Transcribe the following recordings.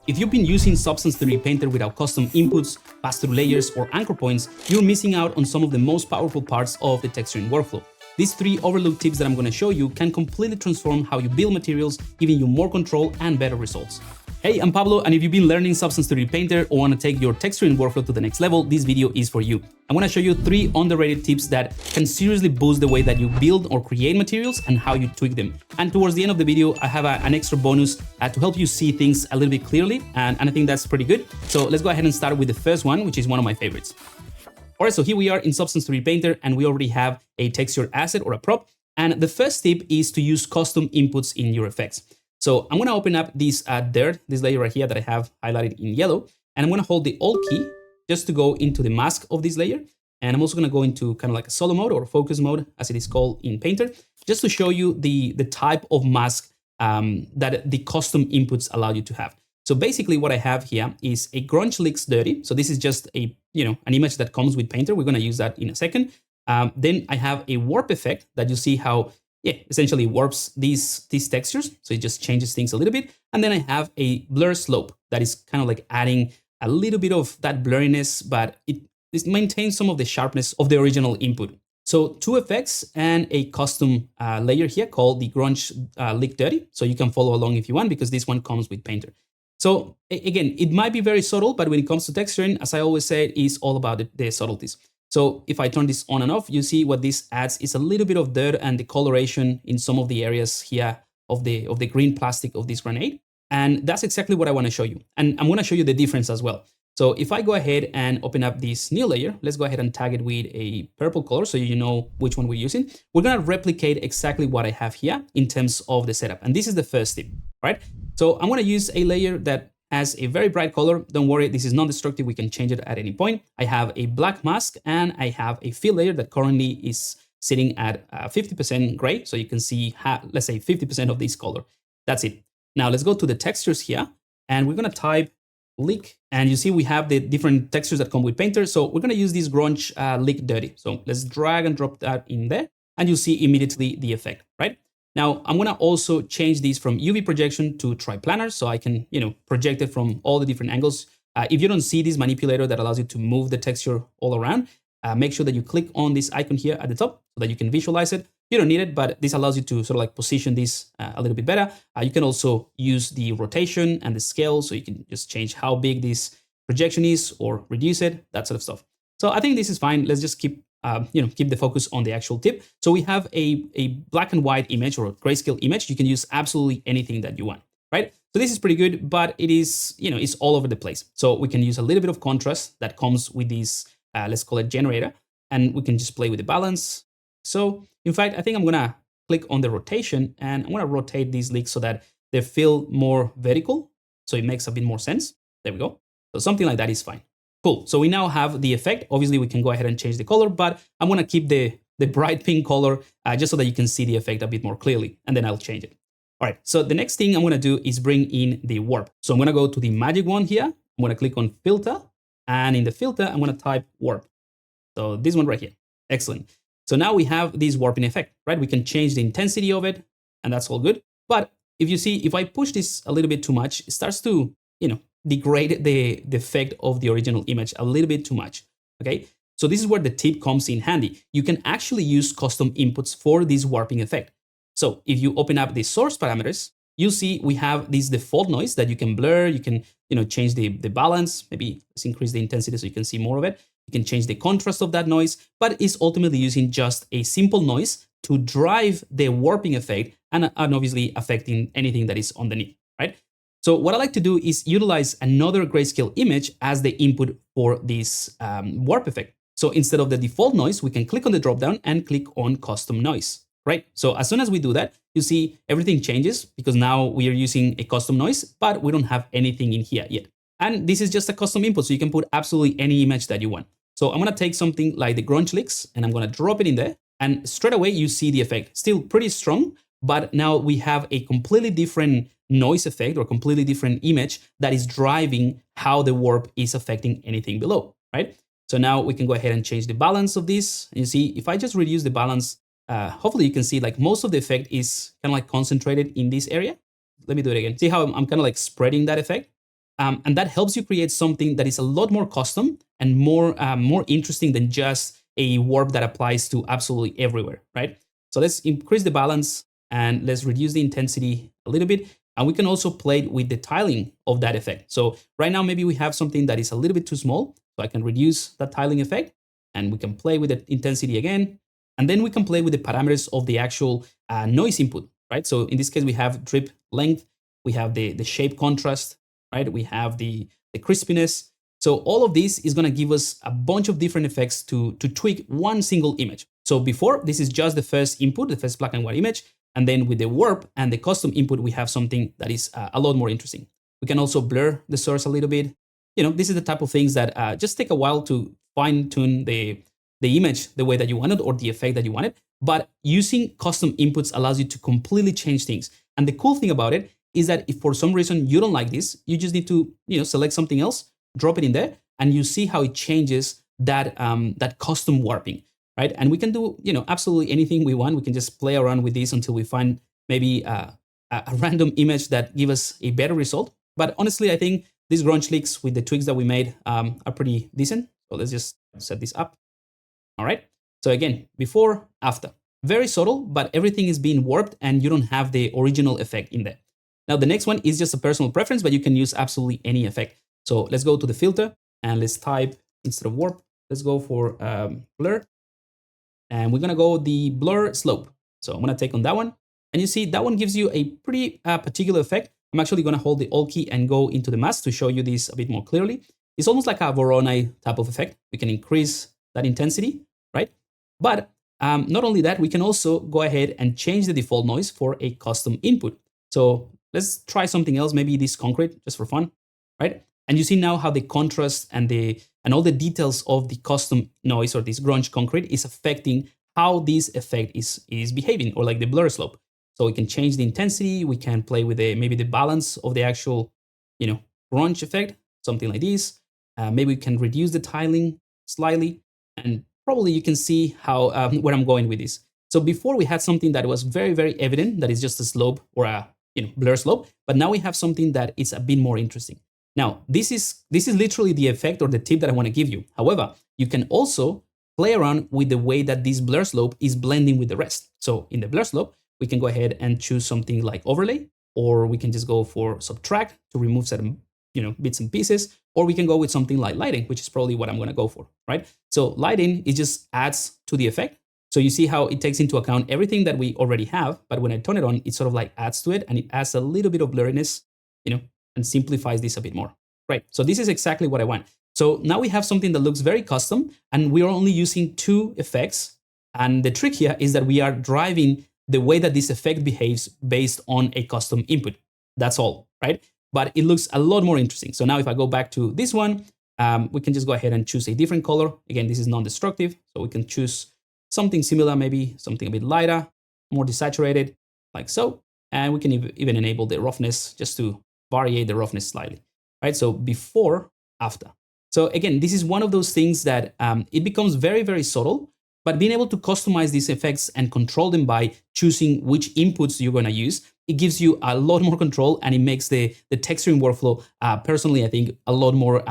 If you've been using Substance 3D Painter without custom inputs, pass-through layers, or anchor points, you're missing out on some of the most powerful parts of the texturing workflow. These 3 overlooked tips that I'm going to show you can completely transform how you build materials, giving you more control and better results. Hey, I'm Pablo, and if you've been learning Substance 3D Painter or want to take your texturing workflow to the next level, this video is for you. I'm going to show you 3 underrated tips that can seriously boost the way that you build or create materials and how you tweak them. And towards the end of the video, I have an extra bonus to help you see things a little bit clearly, and I think that's pretty good. So let's go ahead and start with the first one, which is one of my favorites. Alright, so here we are in Substance 3D Painter, and we already have a texture asset or a prop. And the first tip is to use custom inputs in your effects. So I'm going to open up this dirt, this layer right here that I have highlighted in yellow, and I'm going to hold the Alt key just to go into the mask of this layer. And I'm also going to go into kind of like a solo mode or focus mode, as it is called in Painter, just to show you the type of mask that the custom inputs allow you to have. So basically what I have here is a grunge leaks dirty. So this is just an image that comes with Painter. We're going to use that in a second. Then I have a warp effect that you see how essentially warps these textures. So it just changes things a little bit. And then I have a blur slope that is kind of like adding a little bit of that blurriness, but it maintains some of the sharpness of the original input. So 2 effects and a custom layer here called the grunge leak dirty. So you can follow along if you want, because this one comes with Painter. So again, it might be very subtle, but when it comes to texturing, as I always say, it is all about the subtleties. So if I turn this on and off, you see what this adds is a little bit of dirt and the coloration in some of the areas here of the green plastic of this grenade. And that's exactly what I want to show you. And I'm going to show you the difference as well. So if I go ahead and open up this new layer, let's go ahead and tag it with a purple color so you know which one we're using. We're going to replicate exactly what I have here in terms of the setup. And this is the first tip, right? So I'm going to use a layer that has a very bright color. Don't worry, this is non-destructive. We can change it at any point. I have a black mask and I have a fill layer that currently is sitting at 50% gray. So you can see, let's say 50% of this color. That's it. Now let's go to the textures here and we're going to type leak. And you see we have the different textures that come with Painter. So we're going to use this grunge leak dirty. So let's drag and drop that in there and you'll see immediately the effect, right? Now, I'm going to also change these from UV projection to triplanar so I can, project it from all the different angles. If you don't see this manipulator that allows you to move the texture all around, make sure that you click on this icon here at the top so that you can visualize it. You don't need it, but this allows you to sort of like position this a little bit better. You can also use the rotation and the scale so you can just change how big this projection is or reduce it, that sort of stuff. So I think this is fine. Let's just keep the focus on the actual tip. So we have a black and white image or a grayscale image. You can use absolutely anything that you want, right? So this is pretty good, but it is, it's all over the place. So we can use a little bit of contrast that comes with this, let's call it generator, and we can just play with the balance. So in fact, I think I'm gonna click on the rotation and I'm gonna rotate these leaks so that they feel more vertical. So it makes a bit more sense. There we go. So something like that is fine. Cool. So we now have the effect. Obviously, we can go ahead and change the color, but I'm going to keep the bright pink color just so that you can see the effect a bit more clearly, and then I'll change it. All right. So the next thing I'm going to do is bring in the warp. So I'm going to go to the magic wand here. I'm going to click on filter, and in the filter, I'm going to type warp. So this one right here. Excellent. So now we have this warping effect, right? We can change the intensity of it, and that's all good. But if you see, if I push this a little bit too much, it starts to, degrade the effect of the original image a little bit too much, okay? So this is where the tip comes in handy. You can actually use custom inputs for this warping effect. So if you open up the source parameters, you'll see we have this default noise that you can blur, you can change the balance, maybe let's increase the intensity so you can see more of it. You can change the contrast of that noise, but it's ultimately using just a simple noise to drive the warping effect and obviously affecting anything that is underneath, right? So what I like to do is utilize another grayscale image as the input for this warp effect. So instead of the default noise, we can click on the dropdown and click on custom noise, right? So as soon as we do that, you see everything changes because now we are using a custom noise, but we don't have anything in here yet. And this is just a custom input, so you can put absolutely any image that you want. So I'm going to take something like the grunge leaks and I'm going to drop it in there. And straight away, you see the effect. Still pretty strong, but now we have a completely different noise effect or completely different image that is driving how the warp is affecting anything below, right? So now we can go ahead and change the balance of this. And you see, if I just reduce the balance, hopefully you can see like most of the effect is kind of like concentrated in this area. Let me do it again. See how I'm kind of like spreading that effect? And that helps you create something that is a lot more custom and more interesting than just a warp that applies to absolutely everywhere, right? So let's increase the balance and let's reduce the intensity a little bit. And we can also play with the tiling of that effect. So right now, maybe we have something that is a little bit too small. So I can reduce that tiling effect and we can play with the intensity again. And then we can play with the parameters of the actual noise input, right? So in this case, we have drip length, we have the shape contrast, right? We have the crispiness. So all of this is gonna give us a bunch of different effects to tweak one single image. So before, this is just the first input, the first black and white image. And then with the warp and the custom input, we have something that is a lot more interesting. We can also blur the source a little bit. This is the type of things that just take a while to fine tune the image the way that you want it or the effect that you want it. But using custom inputs allows you to completely change things. And the cool thing about it is that if for some reason you don't like this, you just need to select something else, drop it in there, and you see how it changes that custom warping. Right? And we can do, absolutely anything we want. We can just play around with this until we find maybe a random image that give us a better result. But honestly, I think these grunge leaks with the tweaks that we made are pretty decent. So let's just set this up. All right. So again, before, after. Very subtle, but everything is being warped and you don't have the original effect in there. Now, the next one is just a personal preference, but you can use absolutely any effect. So let's go to the filter and let's type, instead of warp, let's go for blur. And we're gonna go the blur slope. So I'm gonna take on that one. And you see that one gives you a pretty particular effect. I'm actually gonna hold the Alt key and go into the mask to show you this a bit more clearly. It's almost like a Voronoi type of effect. We can increase that intensity, right? But not only that, we can also go ahead and change the default noise for a custom input. So let's try something else, maybe this concrete, just for fun, right? And you see now how the contrast and all the details of the custom noise or this grunge concrete is affecting how this effect is behaving, or like the blur slope. So we can change the intensity, we can play with maybe the balance of the actual, grunge effect, something like this. Maybe we can reduce the tiling slightly, and probably you can see how where I'm going with this. So before we had something that was very, very evident, that is just a slope or a blur slope, but now we have something that is a bit more interesting. Now, this is literally the effect or the tip that I want to give you. However, you can also play around with the way that this blur slope is blending with the rest. So in the blur slope, we can go ahead and choose something like overlay, or we can just go for subtract to remove certain bits and pieces, or we can go with something like lighting, which is probably what I'm going to go for, right? So lighting, it just adds to the effect. So you see how it takes into account everything that we already have, but when I turn it on, it sort of like adds to it, and it adds a little bit of blurriness, and simplifies this a bit more. Right, so this is exactly what I want. So now we have something that looks very custom, and we are only using 2 effects. And the trick here is that we are driving the way that this effect behaves based on a custom input. That's all, right? But it looks a lot more interesting. So now if I go back to this one, we can just go ahead and choose a different color. Again, this is non-destructive, so we can choose something similar, maybe something a bit lighter, more desaturated, like so. And we can even enable the roughness just to variate the roughness slightly, right? So before, after. So again, this is one of those things that it becomes very, very subtle, but being able to customize these effects and control them by choosing which inputs you're gonna use, it gives you a lot more control, and it makes the texturing workflow, personally, I think, a lot more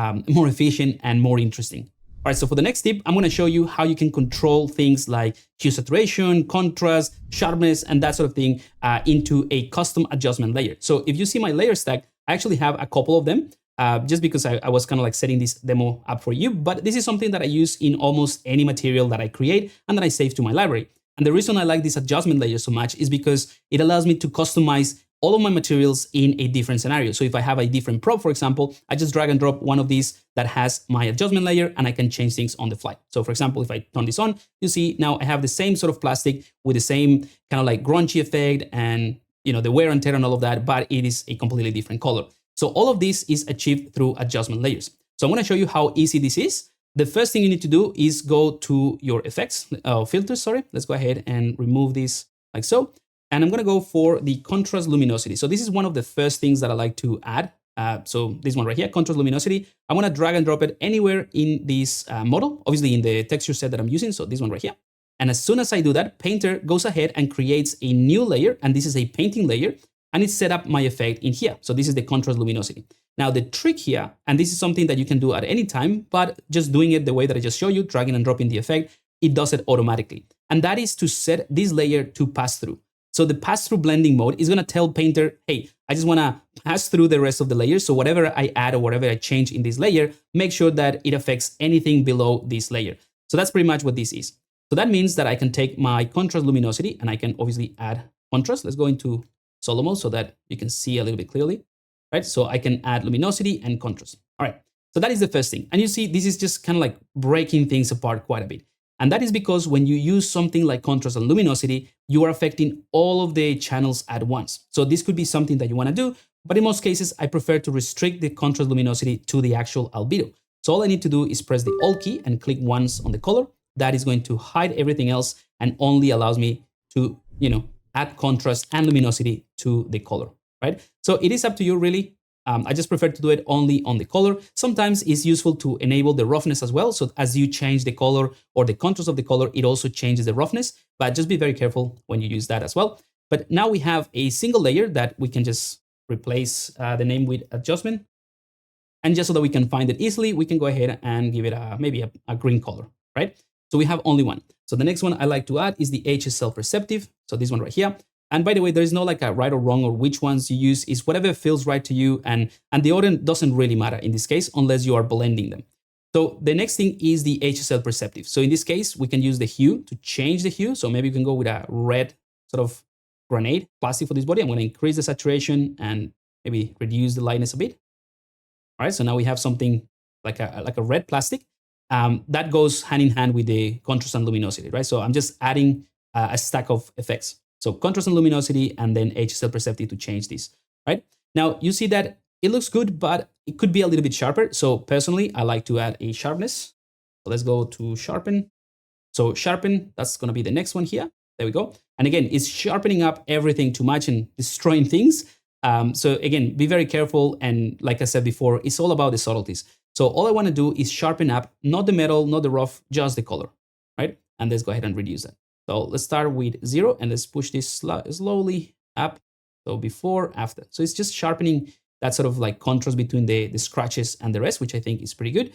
efficient and more interesting. All right, so for the next tip, I'm gonna show you how you can control things like hue saturation, contrast, sharpness, and that sort of thing into a custom adjustment layer. So if you see my layer stack, I actually have a couple of them just because I was kind of like setting this demo up for you, but this is something that I use in almost any material that I create and that I save to my library. And the reason I like this adjustment layer so much is because it allows me to customize all of my materials in a different scenario. So if I have a different prop, for example, I just drag and drop one of these that has my adjustment layer, and I can change things on the fly. So for example, if I turn this on, you see now I have the same sort of plastic with the same kind of like grungy effect and the wear and tear and all of that, but it is a completely different color. So all of this is achieved through adjustment layers. So I'm going to show you how easy this is. The first thing you need to do is go to your effects, filters, sorry. Let's go ahead and remove this like so. And I'm going to go for the contrast luminosity. So this is one of the first things that I like to add. So this one right here, contrast luminosity. I want to drag and drop it anywhere in this model, obviously in the texture set that I'm using. So this one right here. And as soon as I do that, Painter goes ahead and creates a new layer. And this is a painting layer. and it set up my effect in here. So this is the contrast luminosity. Now the trick here, and this is something that you can do at any time, but just doing it the way that I just showed you, dragging and dropping the effect, it does it automatically. And that is to set this layer to pass through. So the pass-through blending mode is going to tell Painter, hey, I just want to pass through the rest of the layers. So whatever I add or whatever I change in this layer, make sure that it affects anything below this layer. So that's pretty much what this is. So that means that I can take my contrast luminosity and I can obviously add contrast. Let's go into solo mode so that you can see a little bit clearly, right? So I can add luminosity and contrast. All right. So that is the first thing. And you see, this is just kind of like breaking things apart quite a bit. And that is because when you use something like contrast and luminosity, you are affecting all of the channels at once. So this could be something that you want to do, but in most cases, I prefer to restrict the contrast luminosity to the actual albedo. So all I need to do is press the Alt key and click once on the color. That is going to hide everything else and only allows me to, add contrast and luminosity to the color, right? So it is up to you really. I just prefer to do it only on the color. Sometimes it's useful to enable the roughness as well. So as you change the color or the contrast of the color, it also changes the roughness, but just be very careful when you use that as well. But now we have a single layer that we can just replace the name with adjustment. And just so that we can find it easily, we can go ahead and give it maybe a green color, right? So we have only one. So the next one I like to add is the HSL perceptive. So this one right here. And by the way, there is no like a right or wrong or which ones you use. Is whatever feels right to you. And the order doesn't really matter in this case, unless you are blending them. So the next thing is the HSL perceptive. So in this case, we can use the hue to change the hue. So maybe you can go with a red sort of granate plastic for this body. I'm going to increase the saturation and maybe reduce the lightness a bit. All right, so now we have something like a red plastic. That goes hand in hand with the contrast and luminosity, right? So I'm just adding a stack of effects. So contrast and luminosity, and then HSL perceptive to change this, right? Now you see that it looks good, but it could be a little bit sharper. So personally, I like to add a sharpness. So let's go to sharpen. So sharpen, that's going to be the next one here. There we go. And again, it's sharpening up everything too much and destroying things. So again, be very careful. And like I said before, it's all about the subtleties. So all I want to do is sharpen up, not the metal, not the rough, just the color, right? And let's go ahead and reduce that. So let's start with 0 and let's push this slowly up. So before, after. So it's just sharpening that sort of like contrast between the scratches and the rest, which I think is pretty good.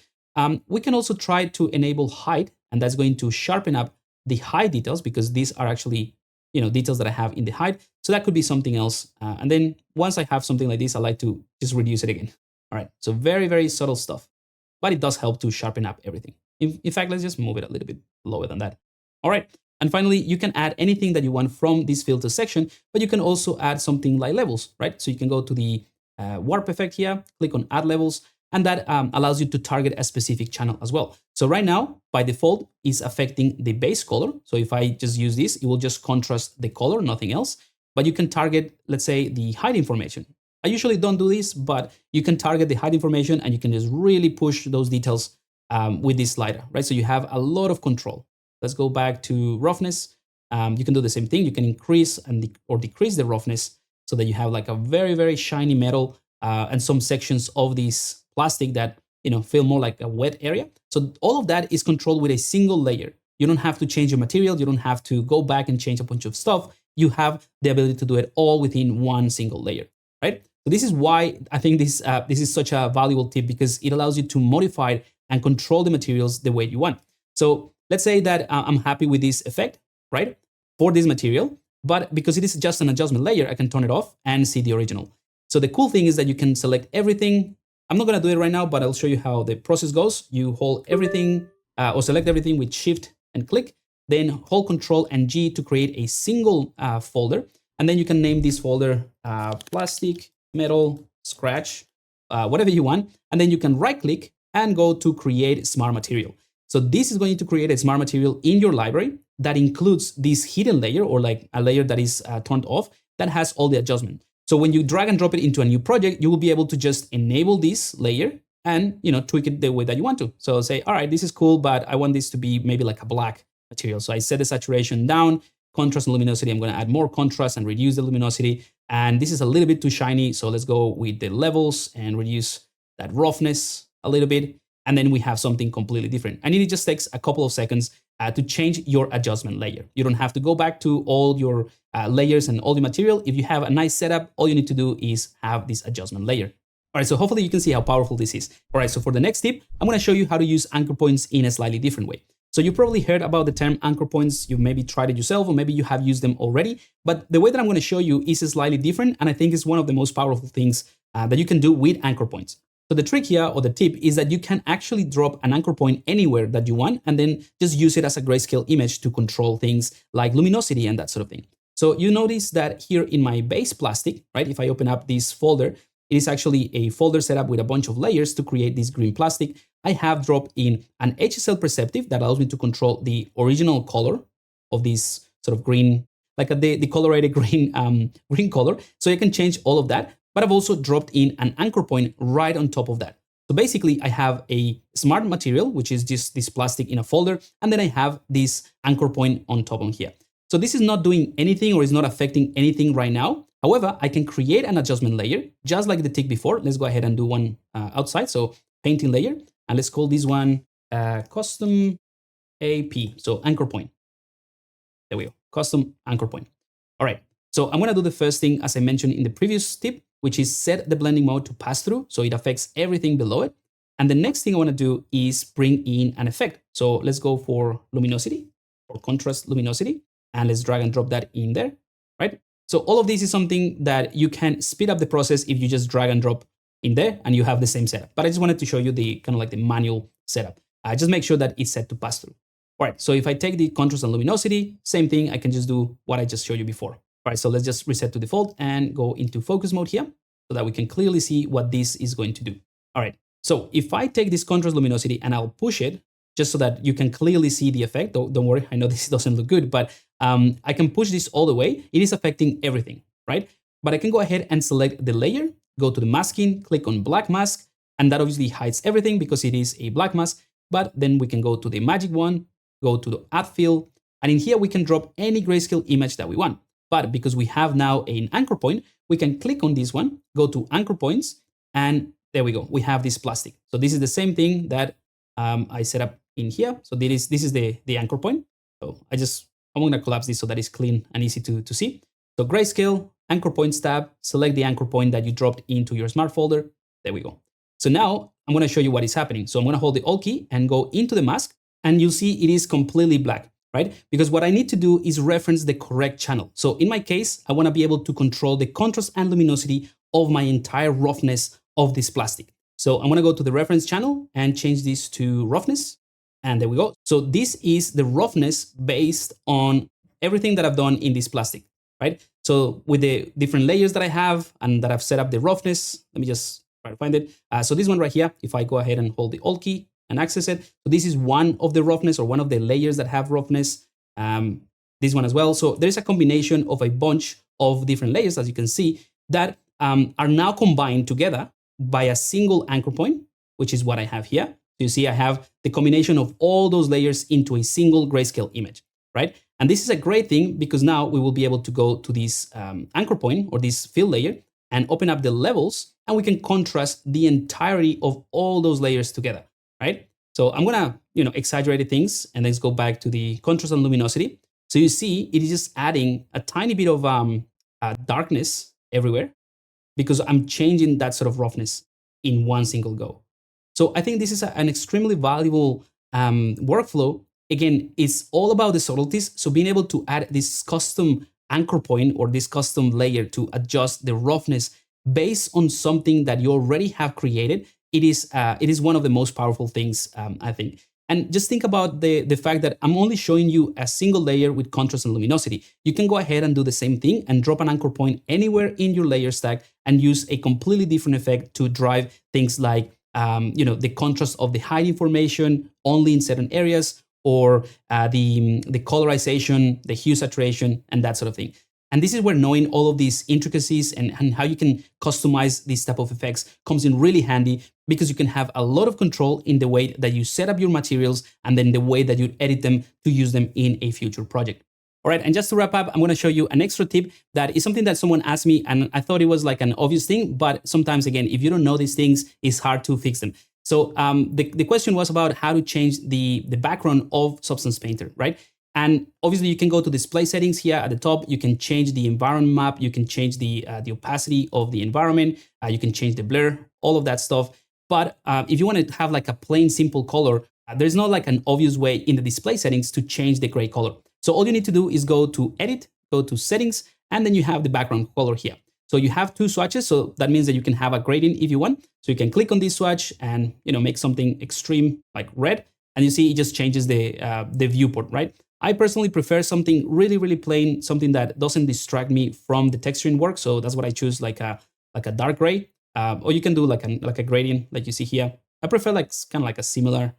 We can also try to enable hide, and that's going to sharpen up the hide details because these are actually, details that I have in the hide. So that could be something else. And then once I have something like this, I like to just reduce it again. All right. So very, very subtle stuff, but it does help to sharpen up everything. In fact, let's just move it a little bit lower than that. All right. And finally, you can add anything that you want from this filter section, but you can also add something like levels, right? So you can go to the warp effect here, click on add levels, and that allows you to target a specific channel as well. So right now, by default, is affecting the base color. So if I just use this, it will just contrast the color, nothing else. But you can target, let's say, the hide information. I usually don't do this, but you can target the hide information and you can just really push those details with this slider, right? So you have a lot of control. Let's go back to roughness. You can do the same thing. You can increase or decrease the roughness so that you have like a very, very shiny metal and some sections of this plastic that feel more like a wet area. So all of that is controlled with a single layer. You don't have to change your material. You don't have to go back and change a bunch of stuff. You have the ability to do it all within one single layer, right? So this is why I think this is such a valuable tip, because it allows you to modify and control the materials the way you want. So let's say that I'm happy with this effect, right, for this material, but because it is just an adjustment layer, I can turn it off and see the original. So the cool thing is that you can select everything. I'm not going to do it right now, but I'll show you how the process goes. You hold everything or select everything with Shift and click, then hold Control and G to create a single folder. And then you can name this folder plastic, metal, scratch, whatever you want. And then you can right click and go to create smart material. So this is going to create a smart material in your library that includes this hidden layer, or like a layer that is turned off, that has all the adjustment. So when you drag and drop it into a new project, you will be able to just enable this layer and tweak it the way that you want to. So say, all right, this is cool, but I want this to be maybe like a black material. So I set the saturation down, contrast and luminosity. I'm going to add more contrast and reduce the luminosity. And this is a little bit too shiny. So let's go with the levels and reduce that roughness a little bit. And then we have something completely different. And it just takes a couple of seconds. to change your adjustment layer. You don't have to go back to all your layers and all the material. If you have a nice setup, all you need to do is have this adjustment layer. All right, so hopefully you can see how powerful this is. All right, so for the next tip, I'm gonna show you how to use anchor points in a slightly different way. So you probably heard about the term anchor points. You've maybe tried it yourself, or maybe you have used them already. But the way that I'm gonna show you is slightly different, and I think it's one of the most powerful things that you can do with anchor points. So the trick here, or the tip, is that you can actually drop an anchor point anywhere that you want, and then just use it as a grayscale image to control things like luminosity and that sort of thing. So you notice that here in my base plastic, right, if I open up this folder, it is actually a folder set up with a bunch of layers to create this green plastic. I have dropped in an HSL perceptive that allows me to control the original color of this sort of green, like the colorated green color. So I can change all of that, but I've also dropped in an anchor point right on top of that. So basically I have a smart material, which is just this plastic in a folder, and then I have this anchor point on top on here. So this is not doing anything or is not affecting anything right now. However, I can create an adjustment layer, just like the tick before. Let's go ahead and do one outside. So painting layer, and let's call this one custom AP, so anchor point. There we go, custom anchor point. All right, so I'm gonna do the first thing as I mentioned in the previous tip, which is set the blending mode to pass through, so it affects everything below it. And the next thing I wanna do is bring in an effect. So let's go for luminosity, or contrast luminosity, and let's drag and drop that in there, right? So all of this is something that you can speed up the process if you just drag and drop in there and you have the same setup. But I just wanted to show you the kind of like the manual setup. Just make sure that it's set to pass through. All right, so if I take the contrast and luminosity, same thing, I can just do what I just showed you before. All right, so let's just reset to default and go into focus mode here so that we can clearly see what this is going to do. All right, so if I take this contrast luminosity and I'll push it, just so that you can clearly see the effect. Don't worry, I know this doesn't look good, but I can push this all the way. It is affecting everything, right? But I can go ahead and select the layer, go to the masking, click on black mask, and that obviously hides everything because it is a black mask. But then we can go to the magic wand, go to the add fill, and in here we can drop any grayscale image that we want. But because we have now an anchor point, we can click on this one, go to anchor points, and there we go. We have this plastic. So this is the same thing that I set up in here. So this is the anchor point. So I'm going to collapse this so that it's clean and easy to see. So grayscale, anchor points tab, select the anchor point that you dropped into your smart folder. There we go. So now I'm going to show you what is happening. So I'm going to hold the Alt key and go into the mask, and you'll see it is completely black, right? Because what I need to do is reference the correct channel. So in my case, I want to be able to control the contrast and luminosity of my entire roughness of this plastic. So I'm going to go to the reference channel and change this to roughness. And there we go. So this is the roughness based on everything that I've done in this plastic, right? So with the different layers that I have and that I've set up the roughness, let me just try to find it. So this one right here, if I go ahead and hold the Alt key and access it, so this is one of the roughness or one of the layers that have roughness. This one as well. So there's a combination of a bunch of different layers, as you can see, that are now combined together by a single anchor point, which is what I have here. So you see I have the combination of all those layers into a single grayscale image, right? And this is a great thing because now we will be able to go to this anchor point or this fill layer and open up the levels, and we can contrast the entirety of all those layers together, right? So I'm gonna, exaggerate things, and let's go back to the contrast and luminosity. So you see it is just adding a tiny bit of darkness everywhere because I'm changing that sort of roughness in one single go. So I think this is an extremely valuable workflow. Again, it's all about the subtleties. So being able to add this custom anchor point or this custom layer to adjust the roughness based on something that you already have created, it is one of the most powerful things, I think. And just think about the fact that I'm only showing you a single layer with contrast and luminosity. You can go ahead and do the same thing and drop an anchor point anywhere in your layer stack and use a completely different effect to drive things like the contrast of the hide information only in certain areas, or the colorization, the hue saturation, and that sort of thing. And this is where knowing all of these intricacies and how you can customize these type of effects comes in really handy, because you can have a lot of control in the way that you set up your materials and then the way that you edit them to use them in a future project. All right, and just to wrap up, I'm going to show you an extra tip that is something that someone asked me, and I thought it was like an obvious thing, but sometimes, again, if you don't know these things, it's hard to fix them. So the question was about how to change the background of Substance Painter, right? And obviously you can go to display settings here at the top. You can change the environment map. You can change the opacity of the environment. You can change the blur, all of that stuff. But if you want to have like a plain simple color, there's not like an obvious way in the display settings to change the gray color. So all you need to do is go to edit, go to settings, and then you have the background color here. So you have two swatches, so that means that you can have a gradient if you want. So you can click on this swatch and make something extreme like red, and you see it just changes the viewport, right? I personally prefer something really, really plain, something that doesn't distract me from the texturing work. So that's what I choose, like a dark gray, or you can do like a gradient, like you see here. I prefer like kind of like a similar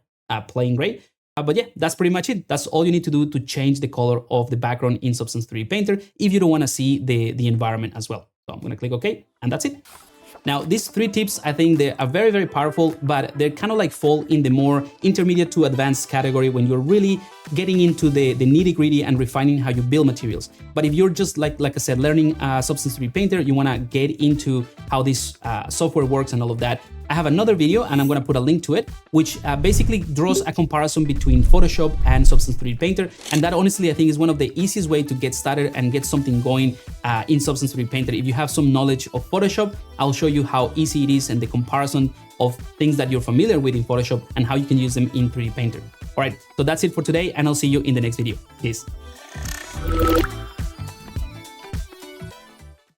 plain gray. But yeah, that's pretty much it. That's all you need to do to change the color of the background in Substance 3D Painter if you don't want to see the environment as well. So I'm going to click OK, and that's it. Now, these 3 tips, I think they are very, very powerful, but they're kind of like fall in the more intermediate to advanced category when you're really getting into the nitty-gritty and refining how you build materials. But if you're just like I said, learning Substance 3D Painter, you want to get into how this software works and all of that, I have another video, and I'm going to put a link to it, which basically draws a comparison between Photoshop and Substance 3D Painter. And that honestly, I think is one of the easiest way to get started and get something going in Substance 3D Painter. If you have some knowledge of Photoshop, I'll show you how easy it is and the comparison of things that you're familiar with in Photoshop and how you can use them in 3D Painter. All right, so that's it for today, and I'll see you in the next video. Peace.